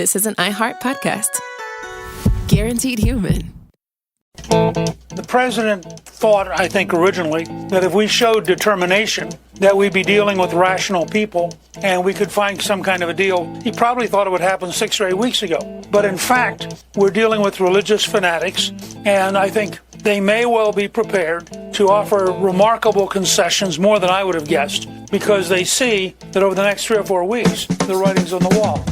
this is an iHeart podcast. Guaranteed human. The president thought, I think originally, that if we showed determination, that we'd be dealing with rational people and we could find some kind of a deal. He probably thought it would happen 6 or 8 weeks ago. But in fact, we're dealing with religious fanatics, and I think they may well be prepared to offer remarkable concessions, more than I would have guessed, because they see that over the next 3 or 4 weeks, the writing's on the wall.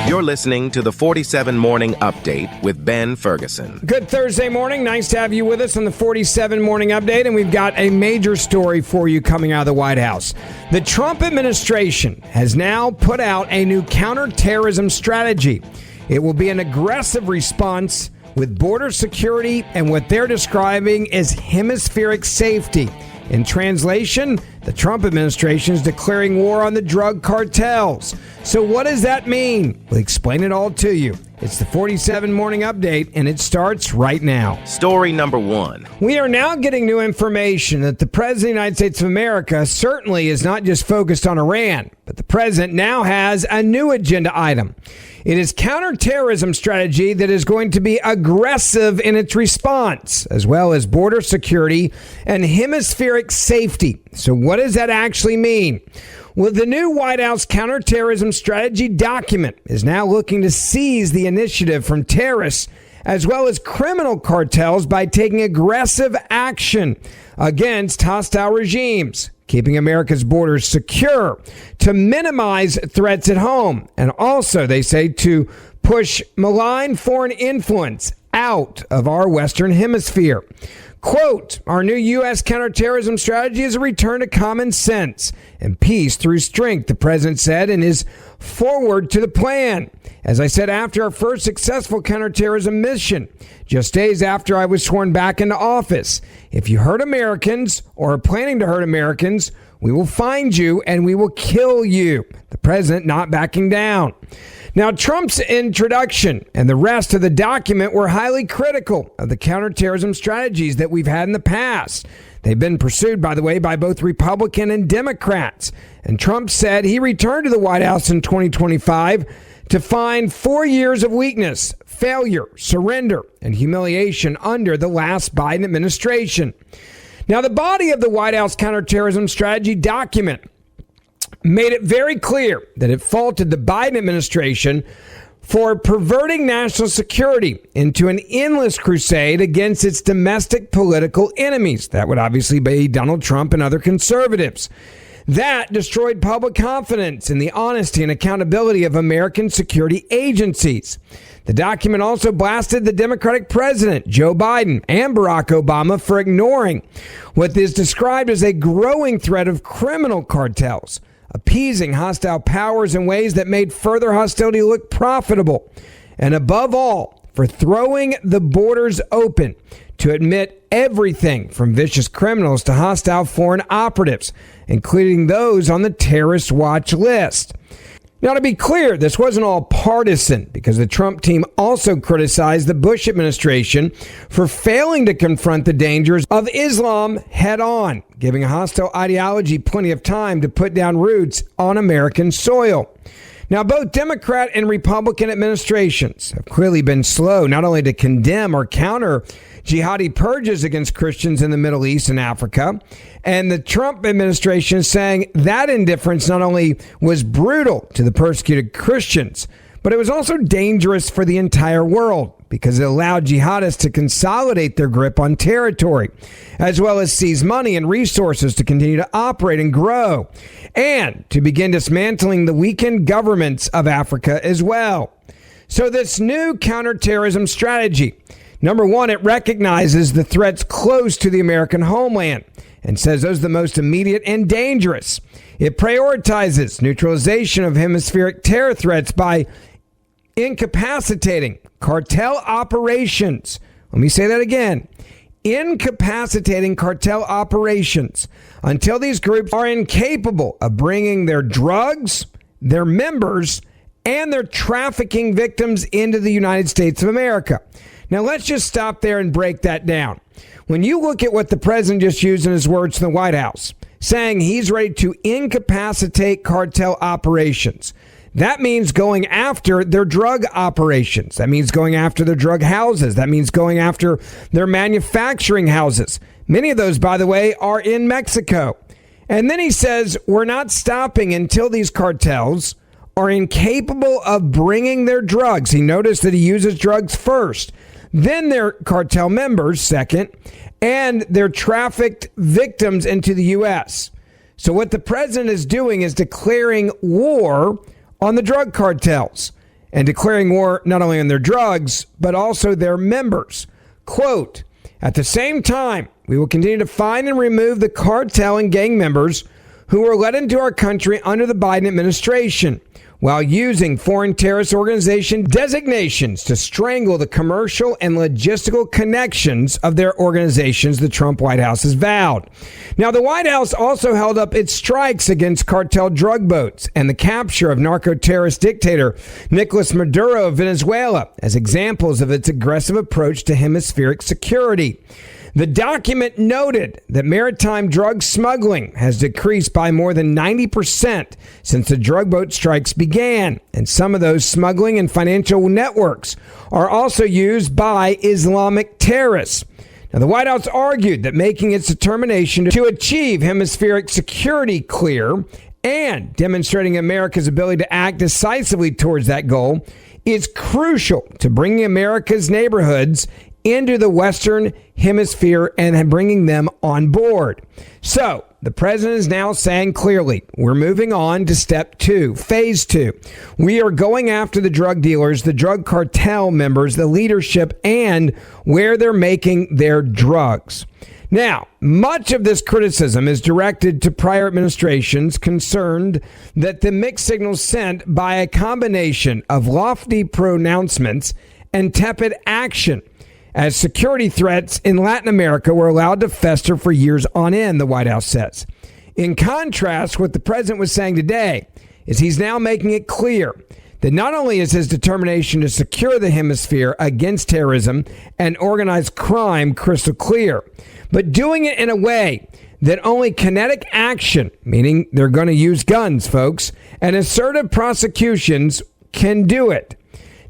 You're listening to the 47 Morning Update with Ben Ferguson. Good Thursday morning. Nice to have you with us on the 47 Morning Update, and we've got a major story for you coming out of the White House. The Trump administration has now put out a new counterterrorism strategy. It will be an aggressive response with border security and what they're describing as hemispheric safety. In translation, the Trump administration is declaring war on the drug cartels. So what does that mean? We'll explain it all to you. It's the 47 Morning Update, and it starts right now. Story number 1. We are now getting new information that the President of the United States of America certainly is not just focused on Iran, but the President now has a new agenda item. It is counterterrorism strategy that is going to be aggressive in its response, as well as border security and hemispheric safety. So what does that actually mean? Well, the new White House counterterrorism strategy document is now looking to seize the initiative from terrorists as well as criminal cartels by taking aggressive action against hostile regimes, keeping America's borders secure, to minimize threats at home, and also, they say, to push malign foreign influence out of our Western Hemisphere. Quote, our new U.S. counterterrorism strategy is a return to common sense and peace through strength, the president said in his forward to the plan. As I said, after our first successful counterterrorism mission, just days after I was sworn back into office, if you hurt Americans or are planning to hurt Americans, we will find you and we will kill you. The president not backing down. Now, Trump's introduction and the rest of the document were highly critical of the counterterrorism strategies that we've had in the past. They've been pursued, by the way, by both Republican and Democrats. And Trump said he returned to the White House in 2025 to find 4 years of weakness, failure, surrender, and humiliation under the last Biden administration. Now, the body of the White House counterterrorism strategy document made it very clear that it faulted the Biden administration for perverting national security into an endless crusade against its domestic political enemies. That would obviously be Donald Trump and other conservatives. That destroyed public confidence in the honesty and accountability of American security agencies. The document also blasted the Democratic president, Joe Biden, and Barack Obama for ignoring what is described as a growing threat of criminal cartels, appeasing hostile powers in ways that made further hostility look profitable, and above all, for throwing the borders open to admit everything from vicious criminals to hostile foreign operatives, including those on the terrorist watch list. Now, to be clear, this wasn't all partisan, because the Trump team also criticized the Bush administration for failing to confront the dangers of Islam head on, giving a hostile ideology plenty of time to put down roots on American soil. Now, both Democrat and Republican administrations have clearly been slow not only to condemn or counter jihadi purges against Christians in the Middle East and Africa, and the Trump administration is saying that indifference not only was brutal to the persecuted Christians, but it was also dangerous for the entire world because it allowed jihadists to consolidate their grip on territory, as well as seize money and resources to continue to operate and grow, and to begin dismantling the weakened governments of Africa as well. So this new counterterrorism strategy, number one, it recognizes the threats close to the American homeland and says those are the most immediate and dangerous. It prioritizes neutralization of hemispheric terror threats by incapacitating cartel operations. Let me say that again. Incapacitating cartel operations until these groups are incapable of bringing their drugs, their members, and their trafficking victims into the United States of America. Now, let's just stop there and break that down. When you look at what the president just used in his words in the White House, saying he's ready to incapacitate cartel operations, That means going after their drug operations. That means going after their drug houses. That means going after their manufacturing houses. Many of those, by the way, are in Mexico. And then he says, we're not stopping until these cartels are incapable of bringing their drugs. He noticed that he uses drugs first, then their cartel members second, and their trafficked victims into the U.S. So what the president is doing is declaring war on the drug cartels and declaring war not only on their drugs, but also their members. Quote, at the same time, we will continue to find and remove the cartel and gang members who were let into our country under the Biden administration, while using foreign terrorist organization designations to strangle the commercial and logistical connections of their organizations, the Trump White House has vowed. Now, the White House also held up its strikes against cartel drug boats and the capture of narco-terrorist dictator Nicolas Maduro of Venezuela as examples of its aggressive approach to hemispheric security. The document noted that maritime drug smuggling has decreased by more than 90% since the drug boat strikes began, and some of those smuggling and financial networks are also used by Islamic terrorists. Now, the White House argued that making its determination to achieve hemispheric security clear and demonstrating America's ability to act decisively towards that goal is crucial to bringing America's neighborhoods into the Western Hemisphere and bringing them on board. So the president is now saying clearly, we're moving on to step 2, phase 2. We are going after the drug dealers, the drug cartel members, the leadership, and where they're making their drugs. Now, much of this criticism is directed to prior administrations concerned that the mixed signals sent by a combination of lofty pronouncements and tepid action as security threats in Latin America were allowed to fester for years on end, the White House says. In contrast, what the president was saying today is he's now making it clear that not only is his determination to secure the hemisphere against terrorism and organized crime crystal clear, but doing it in a way that only kinetic action, meaning they're going to use guns, folks, and assertive prosecutions can do it.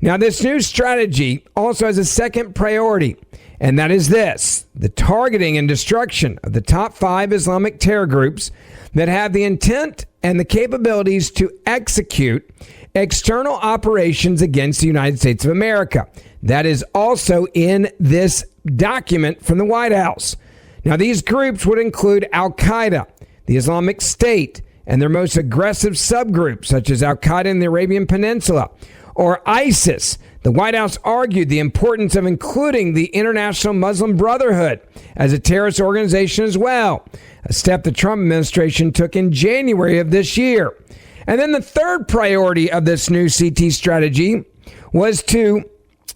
Now, this new strategy also has a second priority, and that is this: the targeting and destruction of the top 5 Islamic terror groups that have the intent and the capabilities to execute external operations against the United States of America. That is also in this document from the White House. Now, these groups would include Al-Qaeda, the Islamic State, and their most aggressive subgroups, such as Al-Qaeda in the Arabian Peninsula, or ISIS. The White House argued the importance of including the International Muslim Brotherhood as a terrorist organization as well, a step the Trump administration took in January of this year. And then the third priority of this new CT strategy was to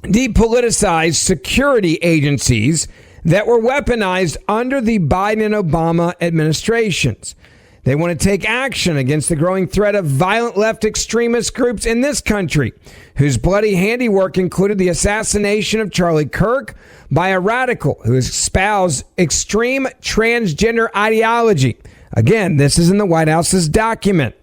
depoliticize security agencies that were weaponized under the Biden and Obama administrations. They want to take action against the growing threat of violent left extremist groups in this country, whose bloody handiwork included the assassination of Charlie Kirk by a radical who espoused extreme transgender ideology. Again, this is in the White House's document.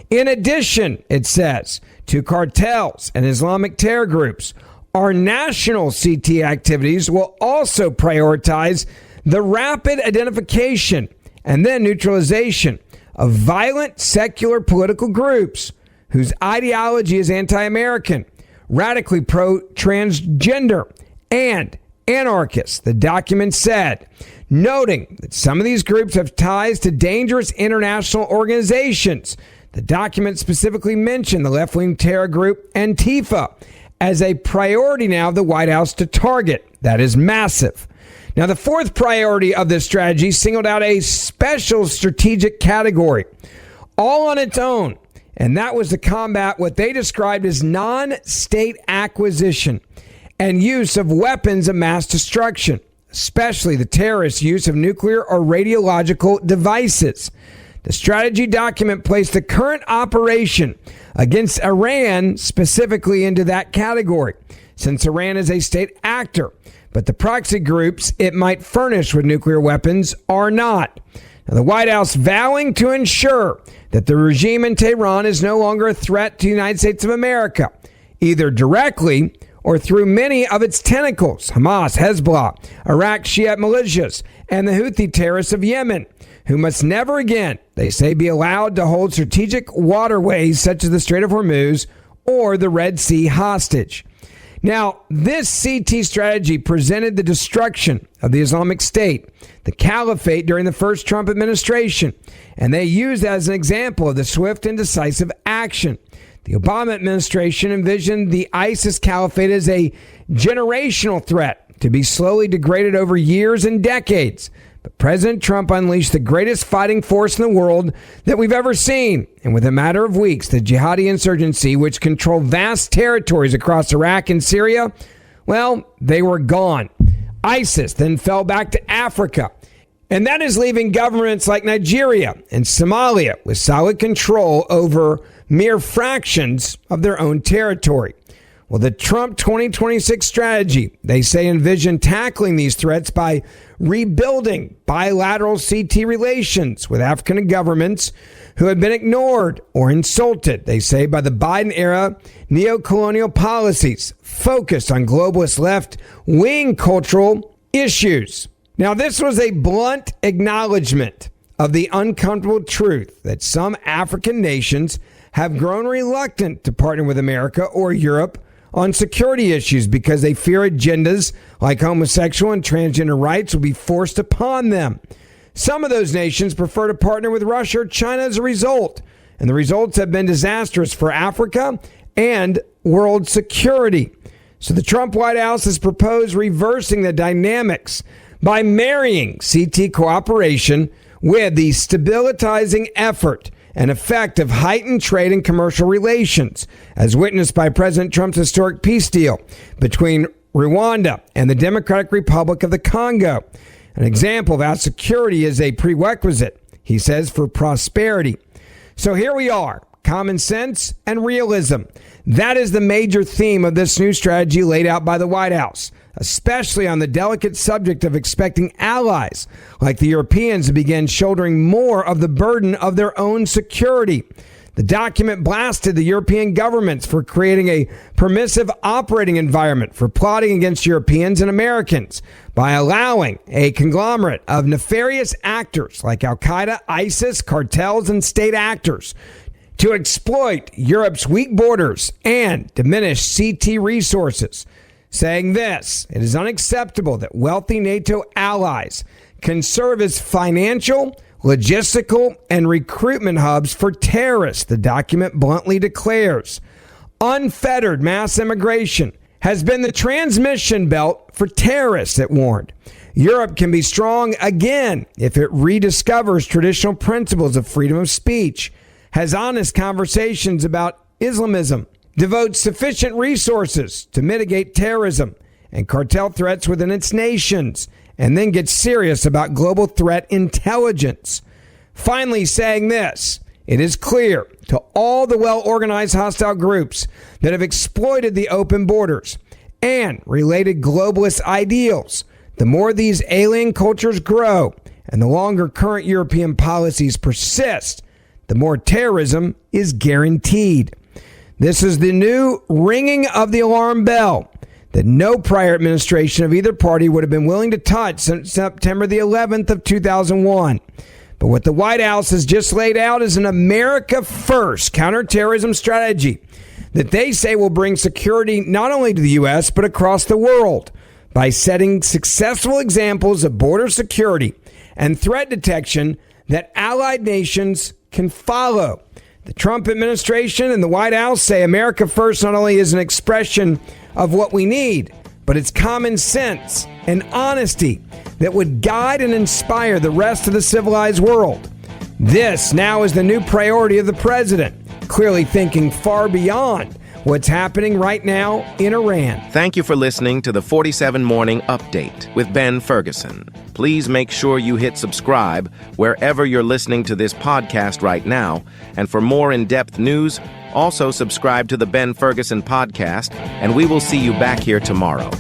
In addition, it says, to cartels and Islamic terror groups, our national CT activities will also prioritize the rapid identification and then neutralization of violent secular political groups whose ideology is anti-American, radically pro-transgender, and anarchist, the document said, noting that some of these groups have ties to dangerous international organizations. The document specifically mentioned the left-wing terror group Antifa as a priority now of the White House to target. That is massive. Now, the fourth priority of this strategy singled out a special strategic category, all on its own, and that was to combat what they described as non-state acquisition and use of weapons of mass destruction, especially the terrorists' use of nuclear or radiological devices. The strategy document placed the current operation against Iran specifically into that category, since Iran is a state actor, but the proxy groups it might furnish with nuclear weapons are not. Now, the White House vowing to ensure that the regime in Tehran is no longer a threat to the United States of America, either directly or through many of its tentacles, Hamas, Hezbollah, Iraq Shiite militias, and the Houthi terrorists of Yemen, who must never again, they say, be allowed to hold strategic waterways such as the Strait of Hormuz or the Red Sea hostage. Now, this CT strategy presented the destruction of the Islamic State, the caliphate during the first Trump administration, and they used that as an example of the swift and decisive action. The Obama administration envisioned the ISIS caliphate as a generational threat to be slowly degraded over years and decades. But President Trump unleashed the greatest fighting force in the world that we've ever seen. And within a matter of weeks, the jihadi insurgency, which controlled vast territories across Iraq and Syria, well, they were gone. ISIS then fell back to Africa. And that is leaving governments like Nigeria and Somalia with solid control over mere fractions of their own territory. Well, the Trump 2026 strategy, they say, envision tackling these threats by rebuilding bilateral CT relations with African governments who have been ignored or insulted, they say, by the Biden-era neocolonial policies focused on globalist left-wing cultural issues. Now, this was a blunt acknowledgement of the uncomfortable truth that some African nations have grown reluctant to partner with America or Europe on security issues because they fear agendas like homosexual and transgender rights will be forced upon them. Some of those nations prefer to partner with Russia or China as a result, and the results have been disastrous for Africa and world security. So the Trump White House has proposed reversing the dynamics by marrying CT cooperation with the stabilizing effort and effect of heightened trade and commercial relations, as witnessed by President Trump's historic peace deal between Rwanda and the Democratic Republic of the Congo. An example of how security is a prerequisite, he says, for prosperity. So here we are, common sense and realism. That is the major theme of this new strategy laid out by the White House, especially on the delicate subject of expecting allies like the Europeans to begin shouldering more of the burden of their own security. The document blasted the European governments for creating a permissive operating environment for plotting against Europeans and Americans by allowing a conglomerate of nefarious actors like Al-Qaeda, ISIS, cartels, and state actors to exploit Europe's weak borders and diminish CT resources, saying this: it is unacceptable that wealthy NATO allies can serve as financial, logistical, and recruitment hubs for terrorists, the document bluntly declares. Unfettered mass immigration has been the transmission belt for terrorists, it warned. Europe can be strong again if it rediscovers traditional principles of freedom of speech, has honest conversations about Islamism, devotes sufficient resources to mitigate terrorism and cartel threats within its nations, and then gets serious about global threat intelligence. Finally saying this: it is clear to all the well-organized hostile groups that have exploited the open borders and related globalist ideals, the more these alien cultures grow and the longer current European policies persist, the more terrorism is guaranteed. This is the new ringing of the alarm bell that no prior administration of either party would have been willing to touch since September the 11th of 2001. But what the White House has just laid out is an America First counterterrorism strategy that they say will bring security not only to the U.S., but across the world by setting successful examples of border security and threat detection that allied nations can follow. The Trump administration and the White House say America First not only is an expression of what we need, but it's common sense and honesty that would guide and inspire the rest of the civilized world. This now is the new priority of the president, clearly thinking far beyond what's happening right now in Iran. Thank you for listening to the 47 Morning Update with Ben Ferguson. Please make sure you hit subscribe wherever you're listening to this podcast right now. And for more in-depth news, also subscribe to the Ben Ferguson podcast, and we will see you back here tomorrow.